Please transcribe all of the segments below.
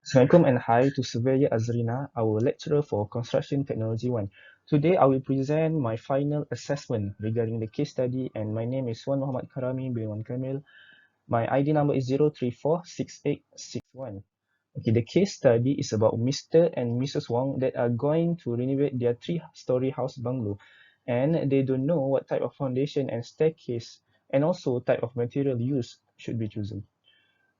Assalamualaikum and hi to Surveyor Azrina, our lecturer for Construction Technology 1. Today I will present my final assessment regarding the case study, and my name is Mohamad Karamie bin Kamil. My ID number is 0346861. Okay, the case study is about Mr. and Mrs. Wong that are going to renovate their three-story house bungalow, and they don't know what type of foundation and staircase and also type of material used should be chosen,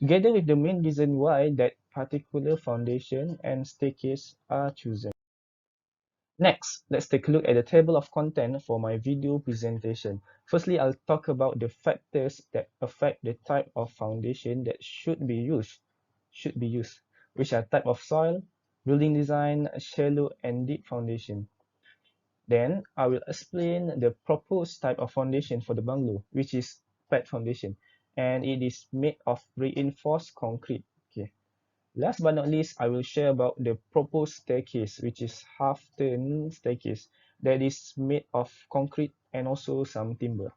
together with the main reason why that particular foundation and staircase are chosen. Next, let's take a look at the table of content for my video presentation. Firstly, I'll talk about the factors that affect the type of foundation that should be used, which are type of soil, building design, shallow and deep foundation. Then I will explain the proposed type of foundation for the bungalow, which is pad foundation, and it is made of reinforced concrete. Okay. Last but not least, I will share about the proposed staircase, which is half-turn staircase that is made of concrete and also some timber.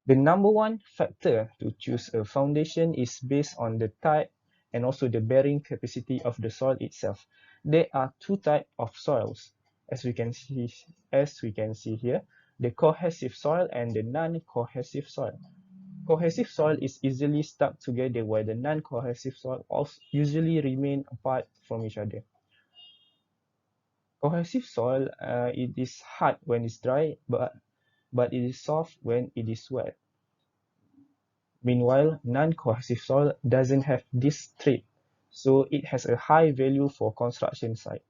The number one factor to choose a foundation is based on the type and also the bearing capacity of the soil itself. There are two types of soils, as we can see here, the cohesive soil and the non-cohesive soil. Cohesive soil is easily stuck together, while the non-cohesive soil also usually remain apart from each other. Cohesive soil, it is hard when it's dry, but it is soft when it is wet. Meanwhile, non-cohesive soil doesn't have this trait, so it has a high value for construction site.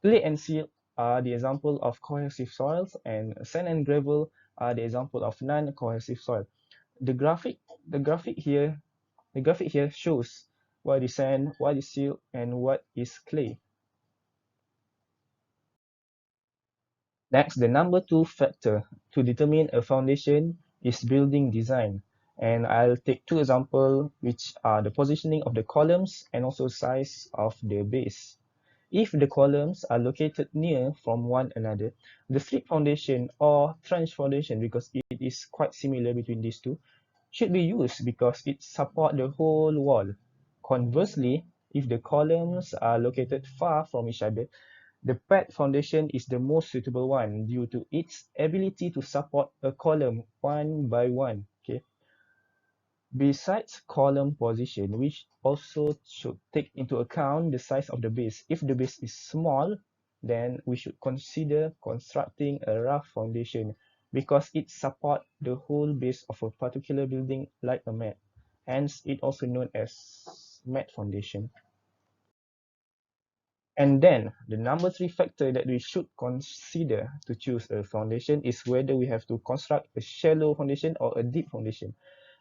Clay and silt are the example of cohesive soils, and sand and gravel are the example of non-cohesive soil. The graphic, the graphic here, the graphic here shows what is sand, what is silt, and what is clay. Next, the number two factor to determine a foundation is building design. And I'll take two examples, which are the positioning of the columns and also size of the base. If the columns are located near from one another, the slip foundation or trench foundation, because it is quite similar between these two, should be used because it supports the whole wall. Conversely, if the columns are located far from each other, the pad foundation is the most suitable one due to its ability to support a column one by one. Okay. Besides column position, which also should take into account the size of the base. If the base is small, then we should consider constructing a rough foundation because it supports the whole base of a particular building like a mat. Hence, it also known as mat foundation. And then the number three factor that we should consider to choose a foundation is whether we have to construct a shallow foundation or a deep foundation.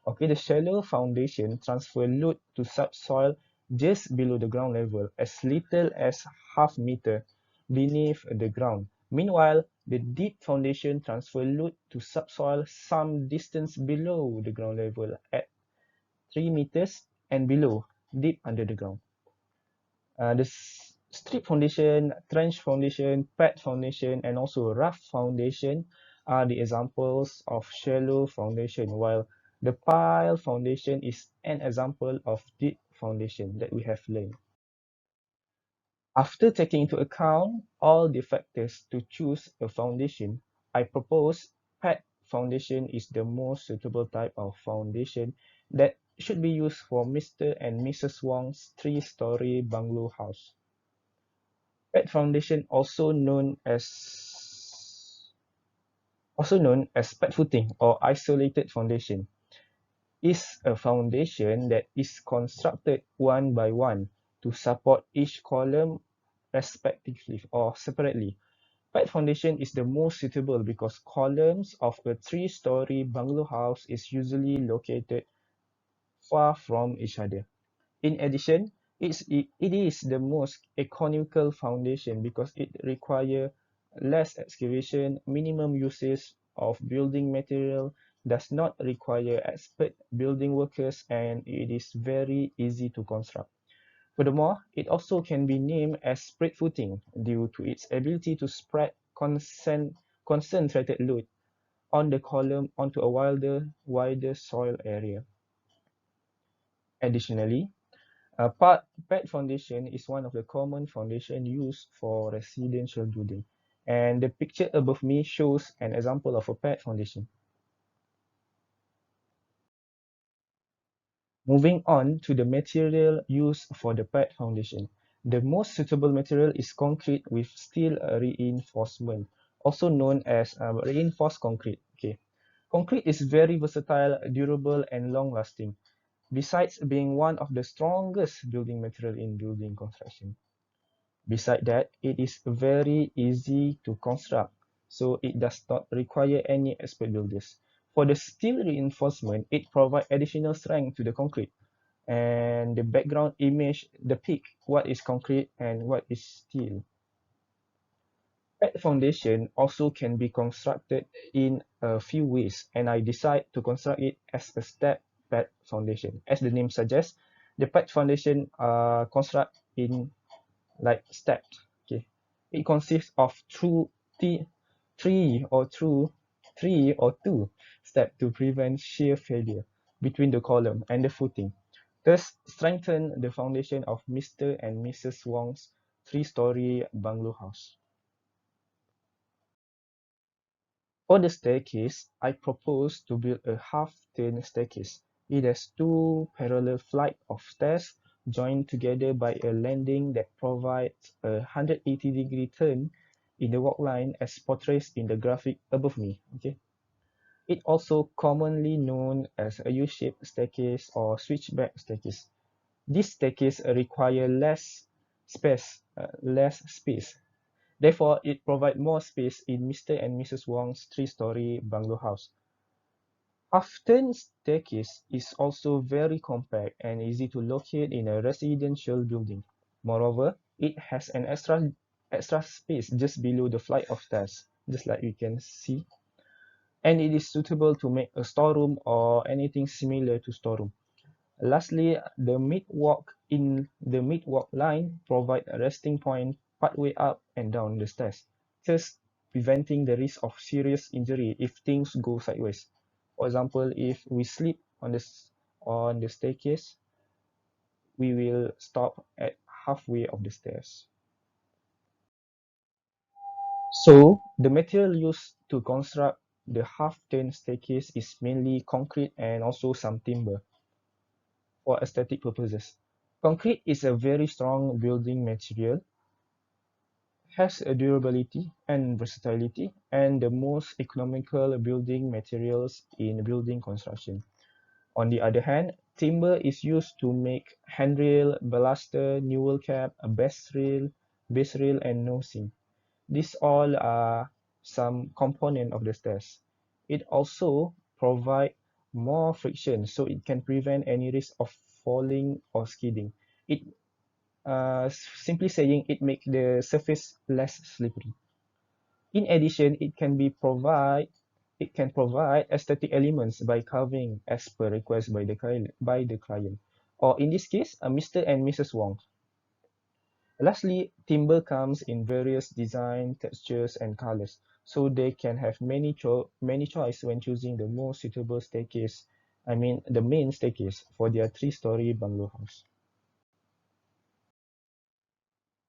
Okay, the shallow foundation transfer load to subsoil just below the ground level, as little as half meter beneath the ground. Meanwhile, the deep foundation transfer load to subsoil some distance below the ground level at 3 meters and below, deep under the ground. The strip foundation, trench foundation, pad foundation, and also rough foundation are the examples of shallow foundation, while the pile foundation is an example of deep foundation that we have learned. After taking into account all the factors to choose a foundation, I propose pad foundation is the most suitable type of foundation that should be used for Mr. and Mrs. Wong's three-story bungalow house. Pad foundation, also known as pad footing or isolated foundation, is a foundation that is constructed one by one to support each column respectively or separately. Pad foundation is the most suitable because columns of a three-story bungalow house is usually located far from each other. In addition, it is the most economical foundation because it requires less excavation, minimum usage of building material, does not require expert building workers, and it is very easy to construct. Furthermore, it also can be named as spread footing due to its ability to spread concentrated load on the column onto a wider soil area. Additionally, Pad foundation is one of the common foundation used for residential building. And the picture above me shows an example of a pad foundation. Moving on to the material used for the pad foundation. The most suitable material is concrete with steel reinforcement, also known as reinforced concrete. Okay. Concrete is very versatile, durable, and long-lasting, besides being one of the strongest building material in building construction. Besides that, it is very easy to construct, so it does not require any expert builders. For the steel reinforcement, it provides additional strength to the concrete, and the background image depict what is concrete and what is steel. Pad foundation also can be constructed in a few ways, and I decide to construct it as a step pad foundation. As the name suggests, the pad foundation are construct in like steps. Okay, it consists of th- three or two, three or two steps to prevent shear failure between the column and the footing. Thus, strengthen the foundation of Mr. and Mrs. Wong's three-story bungalow house. For the staircase, I propose to build a half-turn staircase. It has two parallel flights of stairs joined together by a landing that provides a 180-degree turn in the walk line as portrayed in the graphic above me. Okay. It also commonly known as a U-shaped staircase or switchback staircase. This staircase require less space. Therefore, it provides more space in Mr. and Mrs. Wong's three-story bungalow house. Afton staircase is also very compact and easy to locate in a residential building. Moreover, it has an extra space just below the flight of stairs, just like you can see, and it is suitable to make a storeroom or anything similar to storeroom. Lastly, the mid-walk line provide a resting point partway up and down the stairs, thus preventing the risk of serious injury if things go sideways. For example, if we slip on the staircase, we will stop at halfway of the stairs. So, the material used to construct the half-turn staircase is mainly concrete and also some timber for aesthetic purposes. Concrete is a very strong building material, has a durability and versatility, and the most economical building materials in building construction. On the other hand, timber is used to make handrail, baluster, newel cap, a base rail, and nosing. These all are some component of the stairs. It also provide more friction, so it can prevent any risk of falling or skidding. It simply saying it make the surface less slippery. In addition, it can provide aesthetic elements by carving as per request by the client, or in this case, Mr. and Mrs. Wong. Lastly, timber comes in various design, textures, and colors, so they can have many choice when choosing the most suitable staircase. I mean, the main staircase for their three-story bungalow house.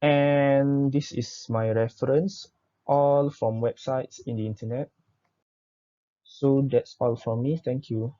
And this is my reference, all from websites in the internet. So that's all from me. Thank you.